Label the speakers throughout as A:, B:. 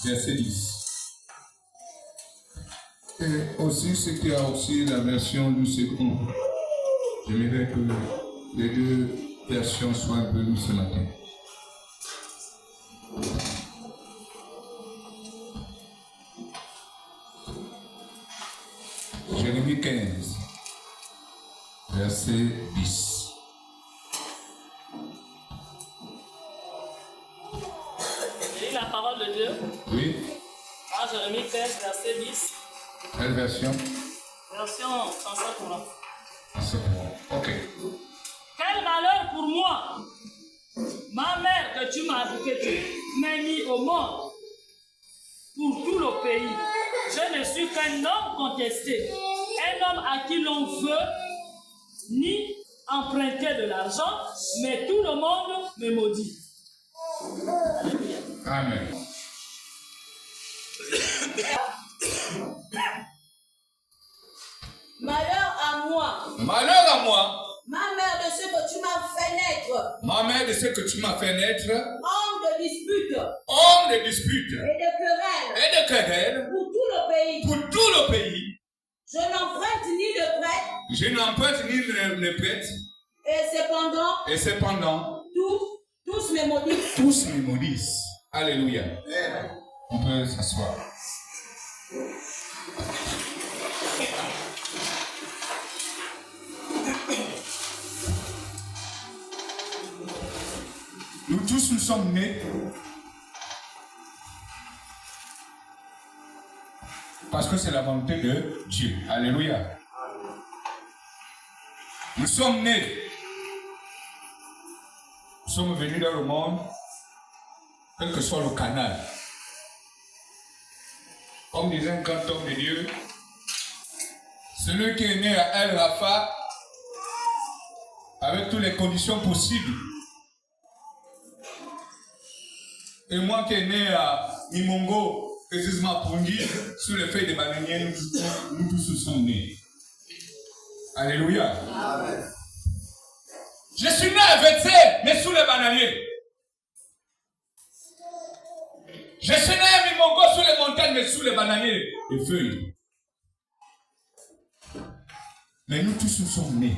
A: verset 10. Et aussi, ce qui a aussi la version du second. J'aimerais que les deux versions soient un peu lues ce matin. Jérémie 15, verset 10.
B: J'ai lu la parole de Dieu.
A: Oui.
B: Dans Jérémie 15, verset 10.
A: Quelle version?
B: Version 530.
A: C'est bon. Ok.
B: Quel malheur pour moi! Ma mère que tu m'as mis au monde pour tout le pays. Je ne suis qu'un homme contesté, un homme à qui l'on veut ni emprunter de l'argent, mais tout le monde me maudit.
A: Amen.
C: Malheur à moi.
A: Malheur à moi.
C: Ma mère de ce que tu m'as fait naître.
A: Ma mère de ce que tu m'as fait naître.
C: Homme de dispute.
A: Homme de dispute.
C: Et de querelle.
A: Et de querelle.
C: Pour tout le pays.
A: Pour tout le pays.
C: Je n'emprunte ni le prêtre.
A: Je n'emprunte ni le prêtre.
C: Et
A: cependant.
C: Tous me maudissent.
A: Tous me maudissent. Alléluia. On peut s'asseoir. Nous tous, nous sommes nés parce que c'est la volonté de Dieu. Alléluia. Nous sommes nés. Nous sommes venus dans le monde, quel que soit le canal. Comme disait un grand homme de Dieu, celui qui est né à El Rafa, avec toutes les conditions possibles, et moi qui est né à Imongo, précisément à Pungi, sous les feuilles de bananier, nous tous sommes nés. Alléluia. Amen. Je suis né à Vetsé, mais sous les bananiers. Je suis né à Imongo, sous les montagnes, mais sous les bananiers et feuilles. Mais nous tous nous sommes nés.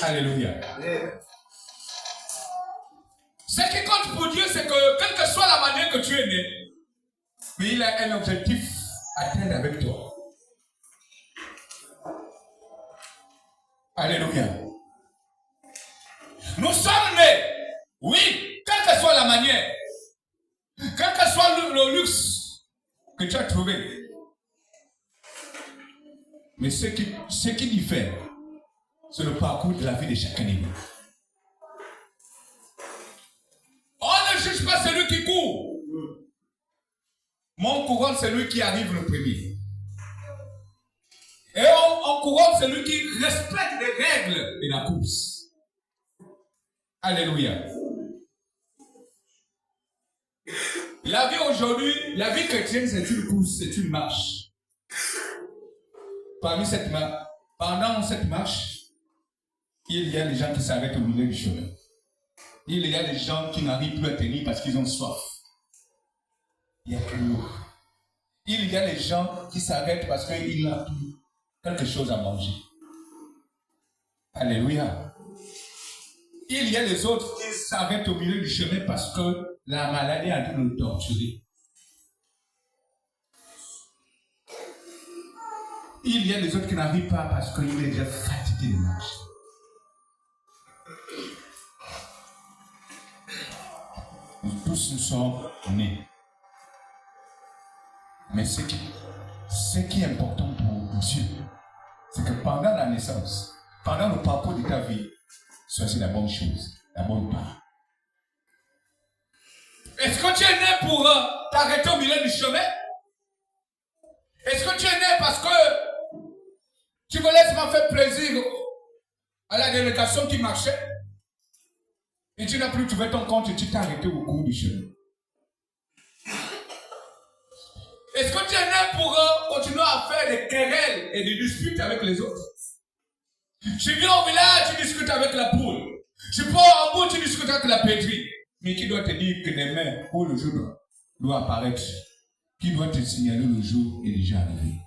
A: Alléluia. Ce qui compte pour Dieu, c'est que, quelle que soit la manière que tu es né, mais il a un objectif à atteindre avec toi. Alléluia. Nous sommes nés, oui, quelle que soit la manière, quel que soit le luxe que tu as trouvé. Mais ce qui diffère, c'est le parcours de la vie de chacun de nous. On ne juge pas celui qui court. Mon couronne, c'est celui qui arrive le premier. Et on couronne celui qui respecte les règles de la course. Alléluia. La vie aujourd'hui, la vie chrétienne, c'est une course, c'est une marche. Pendant cette marche, il y a des gens qui s'arrêtent au milieu du chemin. Il y a des gens qui n'arrivent plus à tenir parce qu'ils ont soif. Il y a plus l'eau. Il y a des gens qui s'arrêtent parce qu'ils n'ont plus quelque chose à manger. Alléluia. Il y a les autres qui s'arrêtent au milieu du chemin parce que la maladie a dû nous torturer. Il y a les autres qui n'arrivent pas parce qu'ils sont déjà fatigués de marcher. Nous tous nous sommes nés. Mais ce qui est important pour Dieu, c'est que pendant la naissance, pendant le parcours de ta vie, c'est la bonne chose, la bonne part. Est-ce que tu es né pour t'arrêter au milieu du chemin? Est-ce que tu es né parce que tu voulais seulement faire plaisir à la délégation qui marchait? Et tu n'as plus trouvé ton compte et tu t'es arrêté au cours du chemin? Est-ce que tu es né pour continuer à faire des querelles et des disputes avec les autres? Tu viens au village, tu discutes avec la poule. Tu pars en bout, tu discutes avec la pétrie. Mais qui doit te dire que demain, où le jour doit apparaître, qui doit te signaler le jour est déjà arrivé.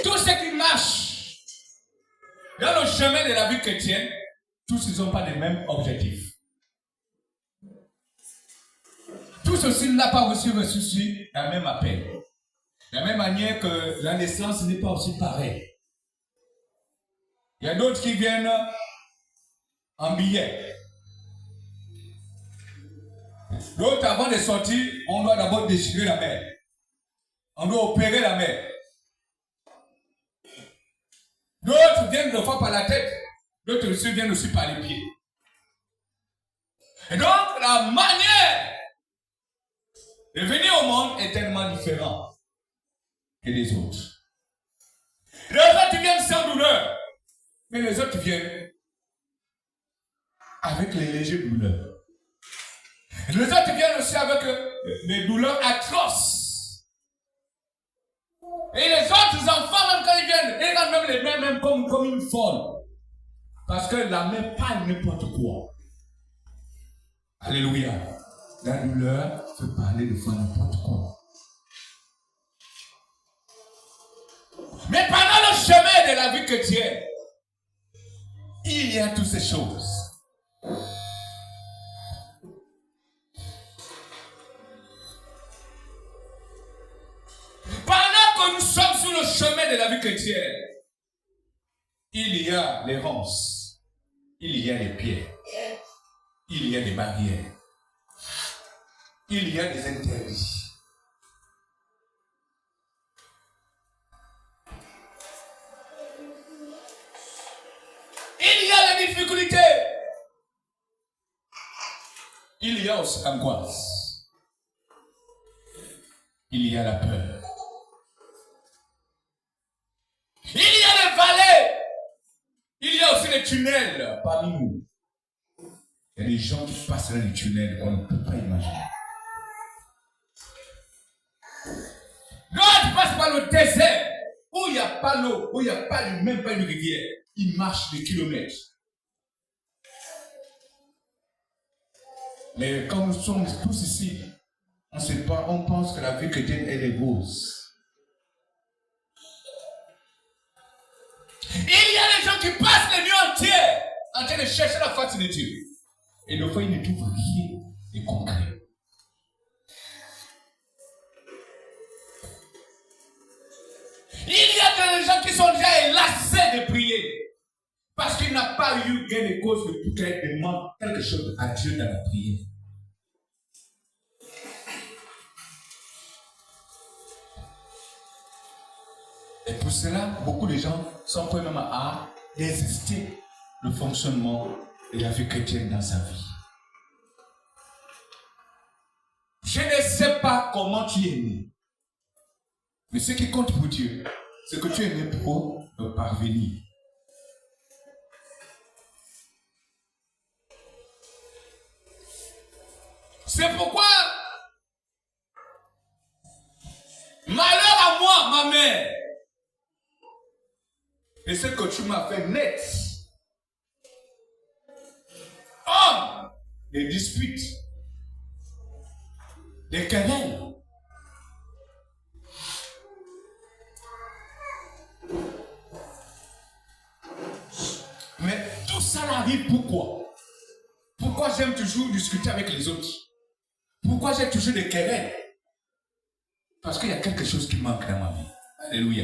A: Tous ceux qui marchent dans le chemin de la vie chrétienne, tous ils n'ont pas les mêmes objectifs. Tous aussi n'ont pas aussi reçu la même appel. De la même manière que la naissance n'est pas aussi pareille. Il y a d'autres qui viennent en billet. D'autres, avant de sortir, on doit d'abord déchirer la mère. On doit opérer la mère. D'autres viennent de fois par la tête. D'autres aussi viennent aussi par les pieds. Et donc, la manière de venir au monde est tellement différente que les autres. Les autres viennent sans douleur. Mais les autres viennent avec les légères douleurs. Les autres viennent aussi avec des douleurs atroces. Et les autres enfants, même quand ils viennent, ils rendent même les mains même comme une folle. Parce que la main parle n'importe quoi. Alléluia. La douleur peut parler de fois n'importe quoi. Mais pendant le chemin de la vie chrétienne, il y a toutes ces choses. Pendant que nous sommes sur le chemin de la vie chrétienne, il y a les ronces, il y a les pierres, il y a des barrières, il y a des interdits. Il y a la difficulté. Il y a aussi l'angoisse. Il y a la peur. Il y a les vallées. Il y a aussi les tunnels parmi nous. Il y a des gens qui passent dans les tunnels qu'on ne peut pas imaginer. D'autres passent par le désert où il n'y a pas l'eau, où il n'y a pas, même pas une rivière. Ils marchent des kilomètres. Mais comme nous sommes tous ici, on ne sait pas, on pense que la vie chrétienne elle est rose. Il y a des gens qui passent les nuits entières en train de chercher la face de Dieu. Et des fois, ils ne trouvent rien de concret. Il y a des gens qui sont déjà lassés de prier. Parce qu'il n'a pas eu gain de cause de demande quelque chose à Dieu dans la prière. Et pour cela, beaucoup de gens sont prêts même à résister le fonctionnement de la vie chrétienne dans sa vie. Je ne sais pas comment tu es né. Mais ce qui compte pour Dieu, c'est que tu es né pour parvenir. C'est pourquoi, malheur à moi, ma mère, et ce que tu m'as fait naître, homme, des disputes, des querelles. Mais tout ça arrive pourquoi? Pourquoi j'aime toujours discuter avec les autres? Pourquoi j'ai toujours des querelles? Parce qu'il y a quelque chose qui manque dans ma vie. Alléluia.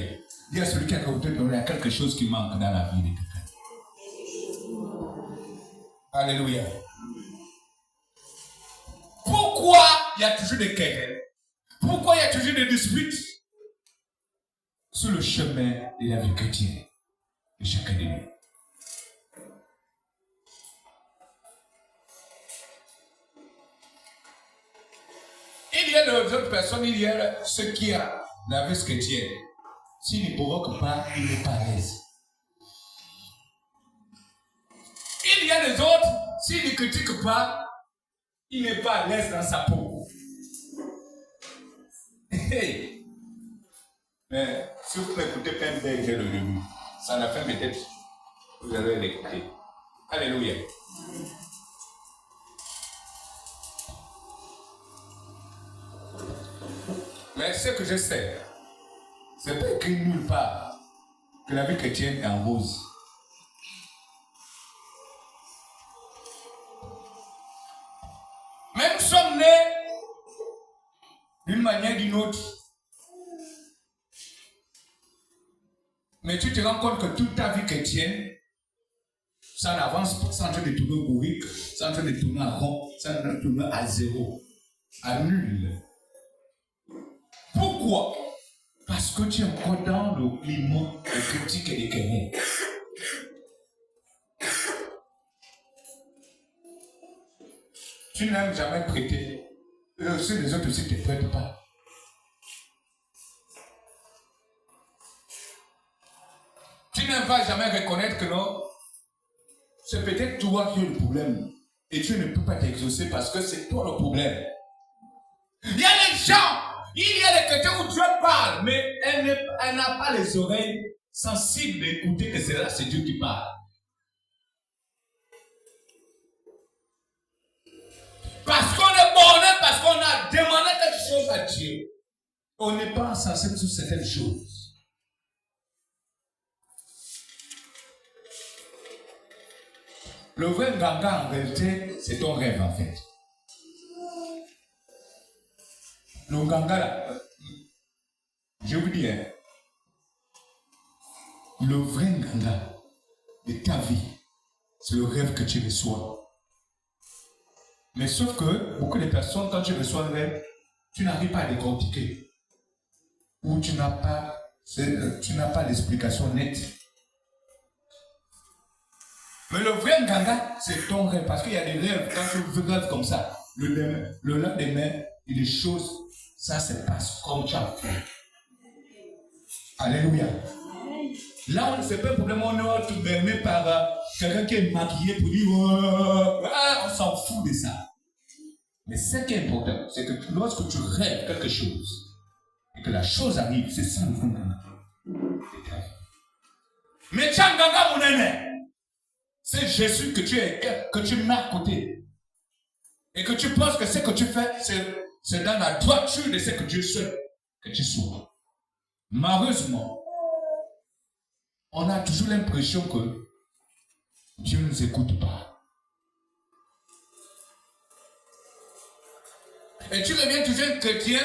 A: Dis à celui qui a côté de il y a quelque chose qui manque dans la vie de quelqu'un. Alléluia. Pourquoi il y a toujours des querelles? Pourquoi il y a toujours des disputes? Sur le chemin de la vie chrétienne de chacun de nous. Il y a d'autres personnes, il y a ceux qui ont la vie chrétienne. S'il ne provoque pas, il n'est pas à l'aise. Il y a des autres, s'il ne critique pas, il n'est pas à l'aise dans sa peau. Mais si vous m'écoutez pas bien dès le début, ça la fait peut-être vous allez l'écouter. Alléluia. Mais ce que je sais, c'est pas écrit nulle part que la vie chrétienne est en rose. Mais nous sommes nés d'une manière ou d'une autre. Mais tu te rends compte que toute ta vie chrétienne, ça n'avance pas, c'est en train de tourner au bourrique, c'est en train de tourner à rond, c'est en train de tourner à zéro, à nul. Pourquoi? Parce que tu es encore dans le climat de critique et de querelles. Tu n'aimes jamais prêter. Si les autres aussi ne te prêtent pas. Tu ne vas jamais reconnaître que non, c'est peut-être toi qui as le problème. Et Dieu ne peut pas t'exaucer parce que c'est toi le problème. Il y a des gens, il y a des chrétiens où Dieu parle, mais elle n'a pas les oreilles sensibles d'écouter que c'est Dieu qui parle. Parce qu'on est borné, parce qu'on a demandé quelque chose à Dieu. On n'est pas sensible sur certaines choses. Le vrai ganga, en réalité, c'est ton rêve, en fait. Le ganga, là, je vous dis, hein, le vrai ganga de ta vie, c'est le rêve que tu reçois. Mais sauf que beaucoup de personnes, quand tu reçois un rêve, tu n'arrives pas à décortiquer. Ou tu n'as pas l'explication nette. Mais le vrai ganga, c'est ton rêve. Parce qu'il y a des rêves, quand tu rêves comme ça, le lendemain, et les choses, ça se passe comme tu as fait. Alléluia. Là, on ne sait pas problème, on est tout berné par quelqu'un qui est maquillé pour dire on s'en fout de ça. Mais ce qui est important, c'est que lorsque tu rêves quelque chose et que la chose arrive, c'est ça le vrai ganga. Mais tiens, ganga, mon aîné, c'est Jésus que tu mets à côté. Et que tu penses que ce que tu fais, c'est dans la droiture de ce que Dieu souhaite que tu sois. Malheureusement, on a toujours l'impression que Dieu ne nous écoute pas. Et tu deviens toujours un chrétien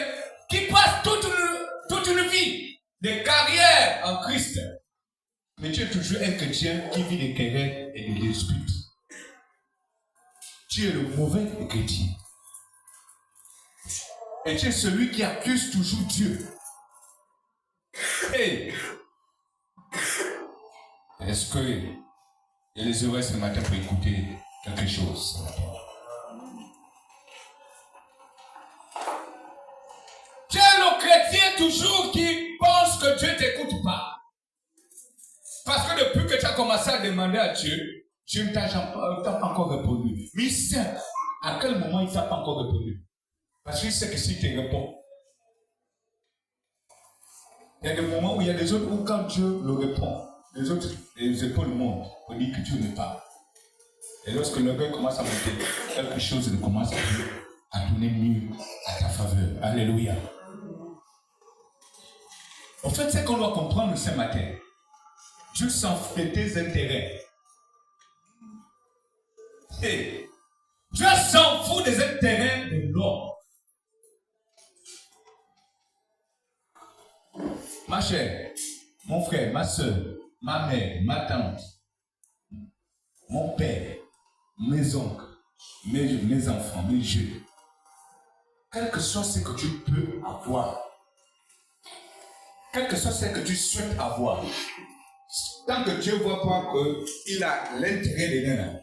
A: qui passe toute une vie de carrière en Christ. Mais tu es toujours un chrétien qui vit des querelles et des disputes. Tu es le mauvais chrétien. Et tu es celui qui accuse toujours Dieu. Hey! Est-ce que il y a les oreilles ce matin pour écouter quelque chose? Tu es le chrétien toujours qui pense que Dieu ne t'écoute pas. Parce que depuis que tu as commencé à demander à Dieu, Dieu ne t'a pas encore répondu. Mais il sait à quel moment il ne t'a pas encore répondu. Parce qu'il sait que s'il te répond, il y a des moments où il y a des autres où quand Dieu le répond, les autres, les épaules montent pour dire que Dieu ne parle. Et lorsque le gars commence à monter, quelque chose commence à tourner mieux à ta faveur. Alléluia. En fait, c'est qu'on doit comprendre ce matin. Dieu s'en fout de tes intérêts. Et Dieu s'en fout des intérêts de l'homme. Ma chère, mon frère, ma soeur, ma mère, ma tante, mon père, mes oncles, mes enfants, mes jeunes, quel que soit ce que tu peux avoir, quel que soit ce que tu souhaites avoir, tant que Dieu ne voit pas qu'il a l'intérêt de l'un,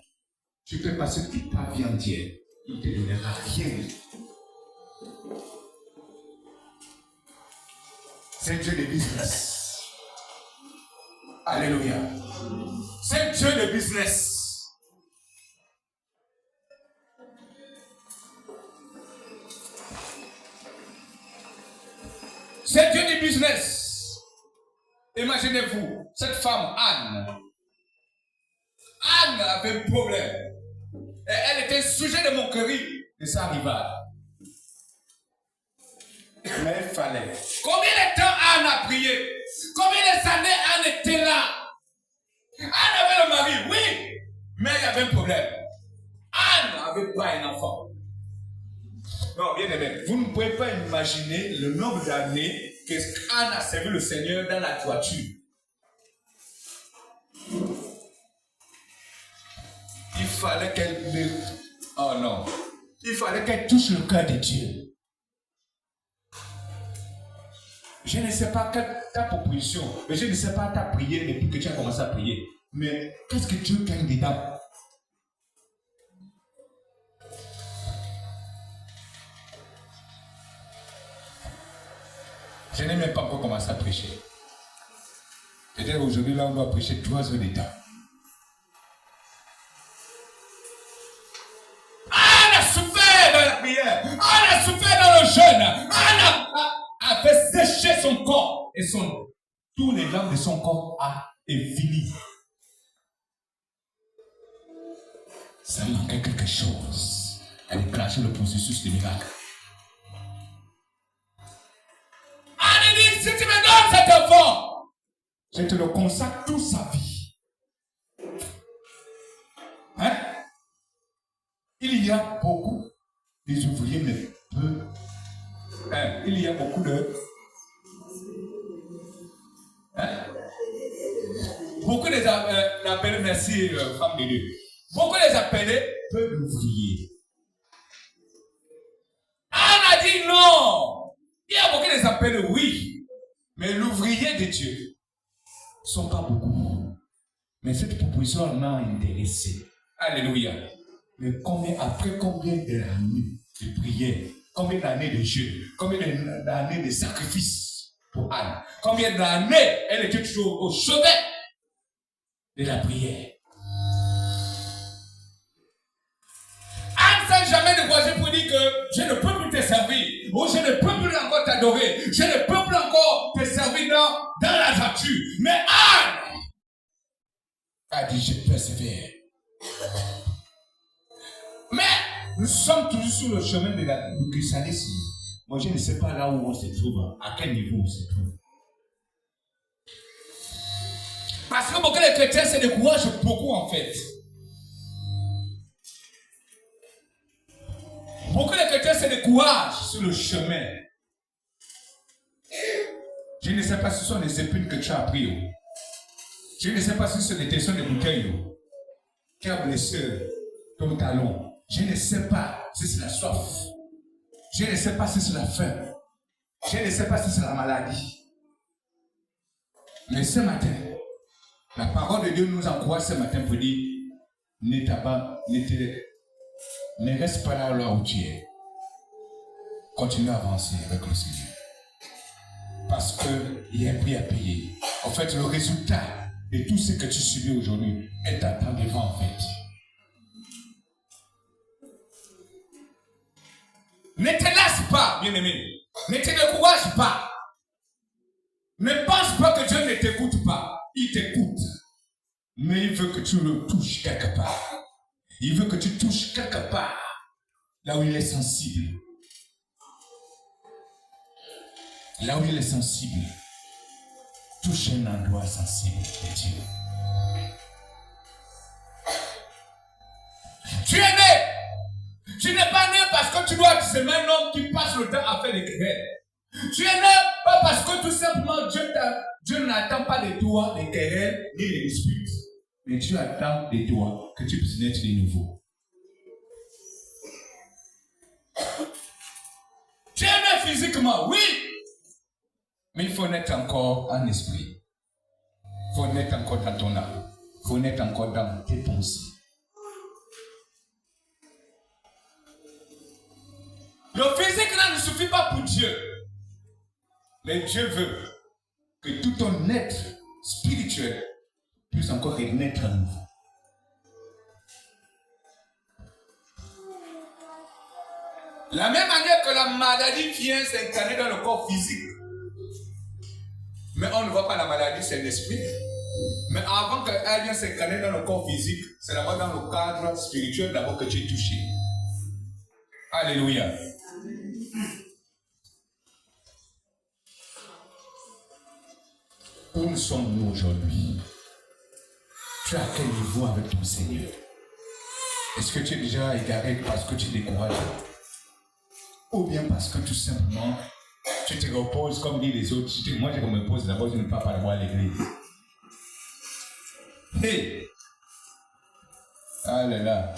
A: tu peux passer toute ta vie entière, il ne te donnera rien. C'est Dieu de business. Alléluia. C'est Dieu de business. C'est Dieu de business. Imaginez-vous, cette femme, Anne, Anne avait un problème. Et elle était sujet de moquerie de sa rivale. Mais il fallait. Combien de temps Anne a prié? Combien d'années Anne était là? Anne avait le mari, oui, mais il y avait un problème. Anne n'avait pas un enfant. Non, bien aimé, vous ne pouvez pas imaginer le nombre d'années que Anne a servi le Seigneur dans la toiture. Il fallait qu'elle... Oh non. Il fallait qu'elle touche le cœur de Dieu. Je ne sais pas ta proposition, mais je ne sais pas ta prière depuis que tu as commencé à prier. Mais qu'est-ce que Dieu gagne dedans? Je n'ai même pas encore commencé à prêcher. Peut-être aujourd'hui, là, on doit prêcher 3 heures de temps. Anne a souffert dans la prière. Anne a souffert dans le jeûne. Anne avait séché son corps. Et tous les larmes de son corps est fini. Ça manquait quelque chose. Elle a déclenché le processus de miracle. Anne dit, si tu me donnes cet enfant, je te le consacre toute sa vie. Hein? Il y a beaucoup des ouvriers, mais peu. Hein? Il y a beaucoup de... Hein? Beaucoup les appelés, merci femme de Dieu. Beaucoup les appelés, peu d'ouvriers. Anne a dit non. Il y a beaucoup les appelés, oui. Mais l'ouvrier de Dieu ne sont pas beaucoup. Mais cette proposition m'a intéressé. Alléluia. Mais après combien d'années de prière, combien d'années de jeûne, combien d'années de sacrifice pour Anne, combien d'années elle était toujours au chevet de la prière. Anne ne s'est jamais découragée pour dire que je ne peux plus te servir, ou je ne peux plus encore t'adorer, je ne peux plus encore te servir dans la nature. Mais Anne a dit je persévère. Mais nous sommes toujours sur le chemin du christianisme. Moi, je ne sais pas là où on se trouve, à quel niveau on se trouve. Parce que beaucoup de chrétiens se découragent beaucoup en fait. Beaucoup de chrétiens se découragent sur le chemin. Je ne sais pas si ce sont les épines que tu as appris. Je ne sais pas si ce sont des tessons de bouteilles qui a blessé ton talon. Je ne sais pas si c'est la soif. Je ne sais pas si c'est la faim. Je ne sais pas si c'est la maladie. Mais ce matin, la parole de Dieu nous encourage ce matin pour dire ne reste pas là où tu es. Continue à avancer avec le Seigneur. Parce qu'il y a un prix à payer. En fait, le résultat de tout ce que tu subis aujourd'hui est à temps devant en fait. Ne te lasse pas, bien-aimé. Ne te décourage pas. Ne pense pas que Dieu ne t'écoute pas. Il t'écoute. Mais il veut que tu le touches quelque part. Il veut que tu touches quelque part. Là où il est sensible. Là où il est sensible. Touche un endroit sensible de Dieu. Tu es né. Tu n'es pas né parce que tu dois être un homme qui passe le temps à faire des querelles. Tu es né pas parce que tout simplement Dieu n'attend pas de toi des querelles ni des disputes. Mais Dieu attend de toi que tu puisses naître de nouveau. Tu es né physiquement, oui. Mais il faut naître encore en esprit. Il faut naître encore dans ton âme. Il faut naître encore dans tes pensées. Le physique là ne suffit pas pour Dieu. Mais Dieu veut que tout ton être spirituel puisse encore renaître à nouveau. La même manière que la maladie vient s'incarner dans le corps physique. Mais on ne voit pas la maladie, c'est l'esprit. Mais avant qu'elle vienne s'incarner dans le corps physique, c'est d'abord dans le cadre spirituel d'abord que tu es touché. Alléluia. Où sommes-nous aujourd'hui? Tu es à quel niveau avec ton Seigneur? Est-ce que tu es déjà égaré parce que tu es découragé? Ou bien parce que tout simplement, tu te reposes comme disent les autres. Moi, je me repose d'abord, je ne pars pas à l'église. Hey! Ah là là!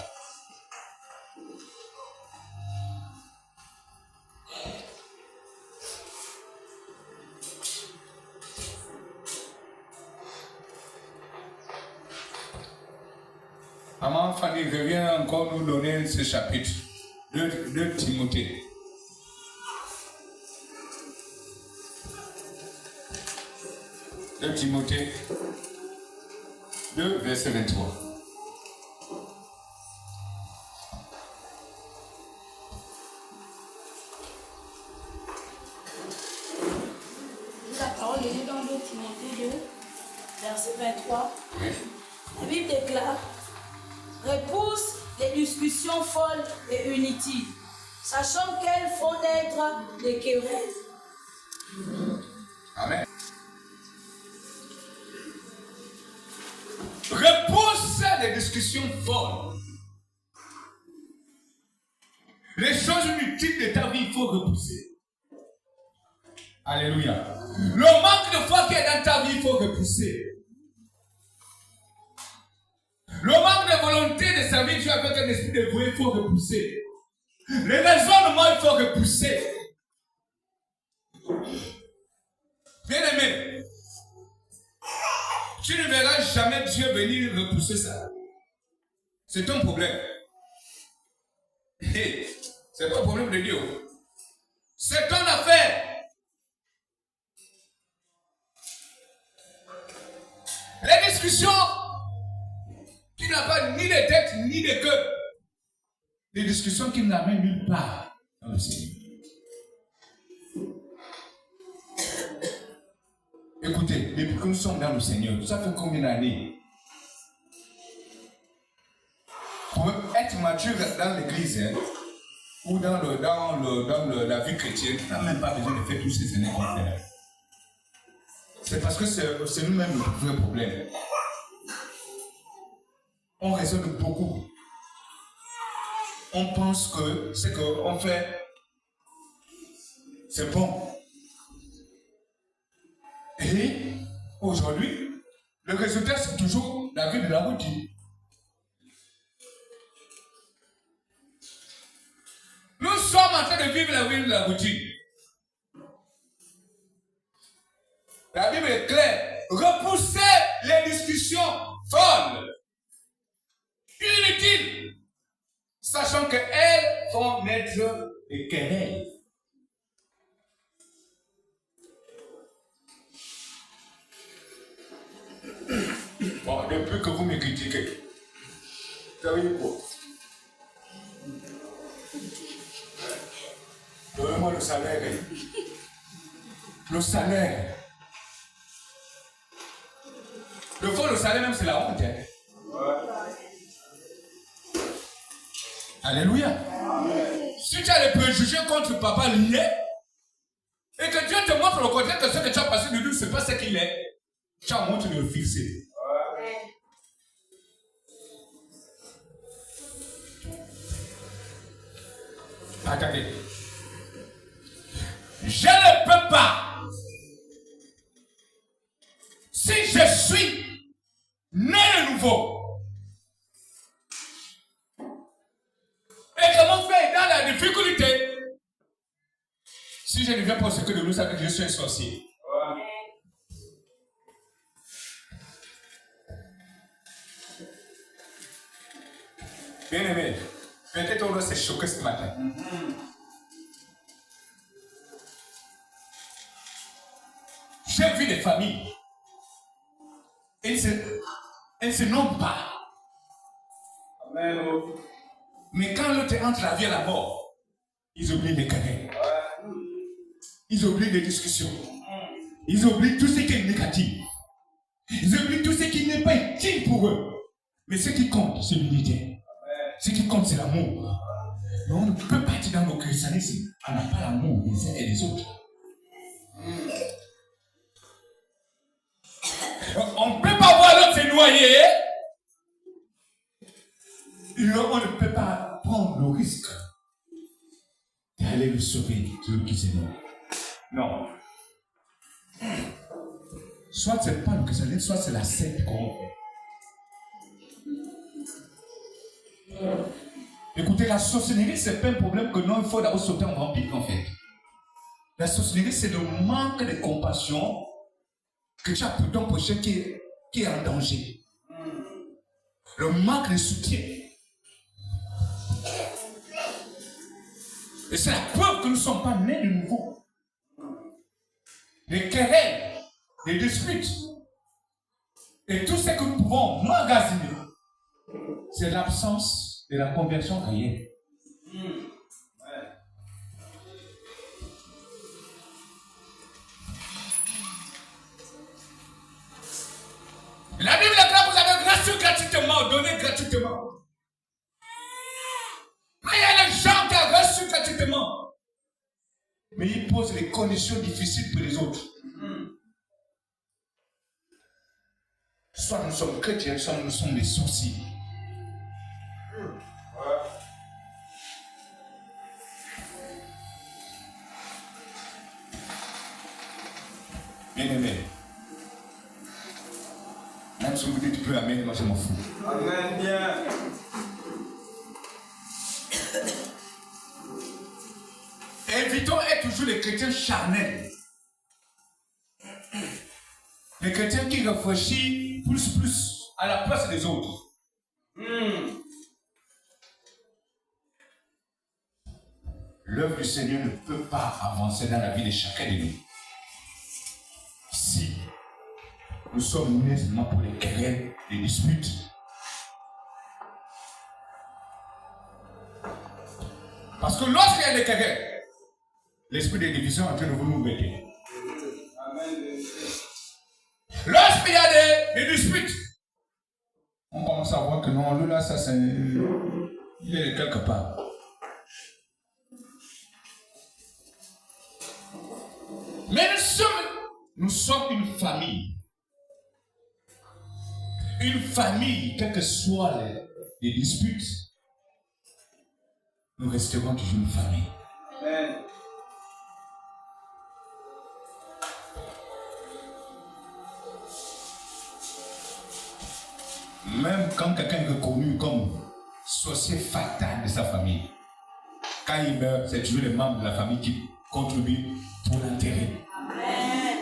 A: Maman Fanny revient encore nous donner ce chapitre de Timothée. De Timothée 2, verset 23.
D: La parole est lue dans 2 Timothée 2, verset 23.
A: Oui.
D: La Bible déclare: repousse les discussions folles et inutiles, sachant qu'elles font naître des querelles.
A: Amen. Repousse les discussions folles. Les choses inutiles de ta vie, il faut repousser. Alléluia. Le manque de foi qui est dans ta vie, il faut repousser. Le manque de volonté de servir Dieu avec un esprit de voix, il faut repousser. Les raisonnements, il faut repousser. Bien-aimé, tu ne verras jamais Dieu venir repousser ça. C'est ton problème. C'est pas le problème de Dieu. C'est ton affaire. Les discussions qui n'ont pas ni de tête ni de queue. Des discussions qui n'amènent nulle part dans le Seigneur. Écoutez, depuis que nous sommes dans le Seigneur, ça fait combien d'années? Pour être mature dans l'église, ou dans la vie chrétienne, tu n'as même pas besoin de faire tous ces années qu'on fait. C'est parce que c'est nous-mêmes le vrai problème. On raisonne beaucoup. On pense que ce qu'on fait, c'est bon. Et aujourd'hui, le résultat, c'est toujours la vie de la routine. Nous sommes en train de vivre la vie de la routine. La Bible est claire. Repoussez les discussions folles, inutiles, sachant qu'elles font naître des querelles. Bon, depuis que vous me critiquez, vous savez quoi? Donnez-moi le salaire. Le salaire. Le fond, le salaire même, c'est la honte. Alléluia. Si tu as des préjugés contre papa lié, et que Dieu te montre le contraire que ce que tu as passé de lui, ce n'est pas ce qu'il est, tu as honte de le fixer. Attendez. Je ne peux pas. Si je suis né de nouveau, et que mon frère est dans la difficulté, si je ne viens pas au secret de nous, ça veut dire que je suis un sorcier. Bien aimé, peut-être on doit se choquer ce matin. J'ai vu des familles. Elles ne se nomment pas. Amen. Mais quand l'autre entre la vie à la mort, ils oublient les querelles. Ils oublient les discussions. Ils oublient tout ce qui est négatif. Ils oublient tout ce qui n'est pas utile pour eux. Mais ce qui compte, c'est l'unité. Ce qui compte, c'est l'amour. Mais on ne peut pas être dans nos christianismes. On n'a pas l'amour les uns et les autres. On ne peut pas voir l'autre se noyer. Et on ne peut pas prendre le risque d'aller le sauver, celui qui se noie. Non. Soit c'est pas le christianisme, soit c'est la secte qu'on fait. Écoutez, la sorcellerie, c'est pas un problème que non, il faut d'abord sauter en vampire en fait. La sorcellerie, c'est le manque de compassion que tu as pour ton prochain qui est en danger. Le manque de soutien. Et c'est la preuve que nous ne sommes pas nés de nouveau. Les querelles, les disputes, et tout ce que nous pouvons magasiner, c'est l'absence de la conversion réelle. La Bible déclare que vous avez reçu gratuitement, donné gratuitement. Mais il y a des gens qui ont reçu gratuitement. Mais ils posent les conditions difficiles pour les autres. Soit nous sommes chrétiens, soit nous sommes des sorciers. Bien aimé. Même si vous dites tu peux amen, moi je m'en fous.
E: Amen, bien.
A: Évitons être toujours les chrétiens charnels. Les chrétiens qui réfléchissent plus à la place des autres. L'œuvre du Seigneur ne peut pas avancer dans la vie de chacun de nous si nous sommes nés seulement pour les querelles, les disputes. Parce que lorsqu'il y a des querelles, l'esprit de division est en train de vous guetter. Lorsqu'il y a des disputes, on commence à voir que non, lui là, ça c'est. Il est quelque part. Mais nous sommes une famille. Une famille, quelles que soient les disputes, nous resterons toujours une famille.
E: Amen.
A: Même quand quelqu'un est reconnu comme sorcier fatal de sa famille, quand il meurt, c'est toujours les membres de la famille qui contribuent pour l'enterrer.
C: Amen.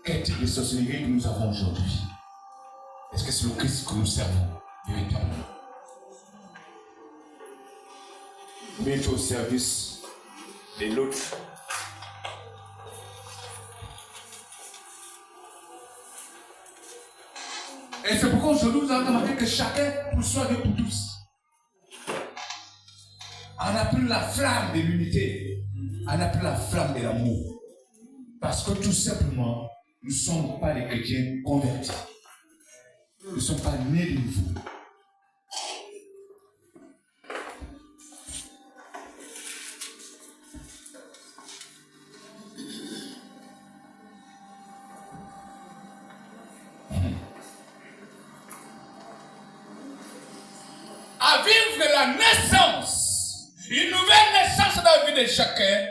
A: Quel type de sorcellerie que nous avons aujourd'hui? Est-ce que c'est le Christ que nous servons véritablement? Mettre au service de l'autre. Et c'est pourquoi aujourd'hui nous avons remarqué que chacun pour soi Dieu pour tous. On n'a plus la flamme de l'unité. On n'a plus la flamme de l'amour. Parce que tout simplement, nous ne sommes pas des chrétiens convertis. Nous ne sommes pas nés de nouveau. À vivre la naissance, une nouvelle naissance dans la vie de chacun,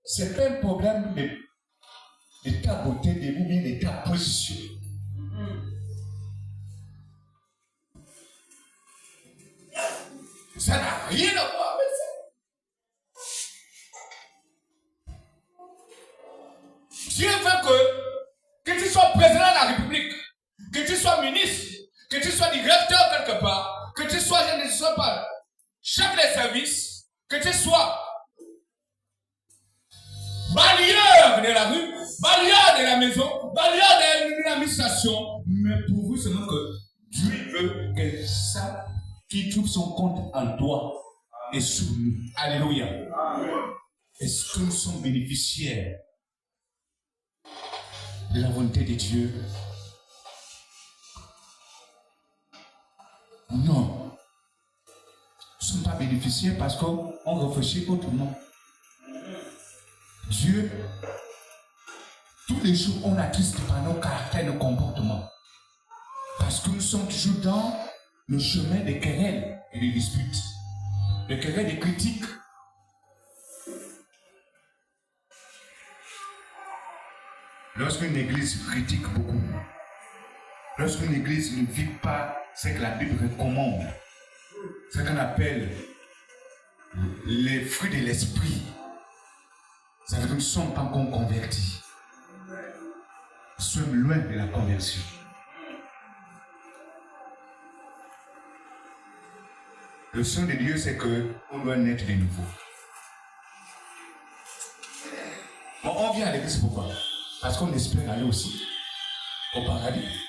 A: c'est pas un problème de ta beauté, de vous bien de ta position. Ça n'a rien à voir avec ça. Dieu veut que tu sois président de la République, que tu sois ministre, que tu sois directeur quelque part, que tu sois, je ne sais pas, chef de service, que tu sois balayeur de la rue, balayeur de la maison, balayeur de l'administration, mais pour vous seulement que Dieu veut que ça qui trouve son compte en toi et sous nous. Alléluia. Est-ce que nous sommes bénéficiaires de la volonté de Dieu? Non. Nous ne sommes pas bénéficiaires parce qu'on réfléchit autrement. Dieu, tous les jours, on attriste par nos caractères, nos comportements. Parce que nous sommes toujours dans le chemin des querelles et des disputes. Des querelles et des critiques. Lorsqu'une église critique beaucoup, lorsqu'une église ne vit pas ce que la Bible recommande, ce qu'on appelle les fruits de l'esprit, ça veut dire que nous ne sommes pas encore convertis. Nous sommes loin de la conversion. Le son de Dieu, c'est qu'on doit naître de nouveau. Bon, on vient à l'église pourquoi? Parce qu'on espère aller aussi au paradis.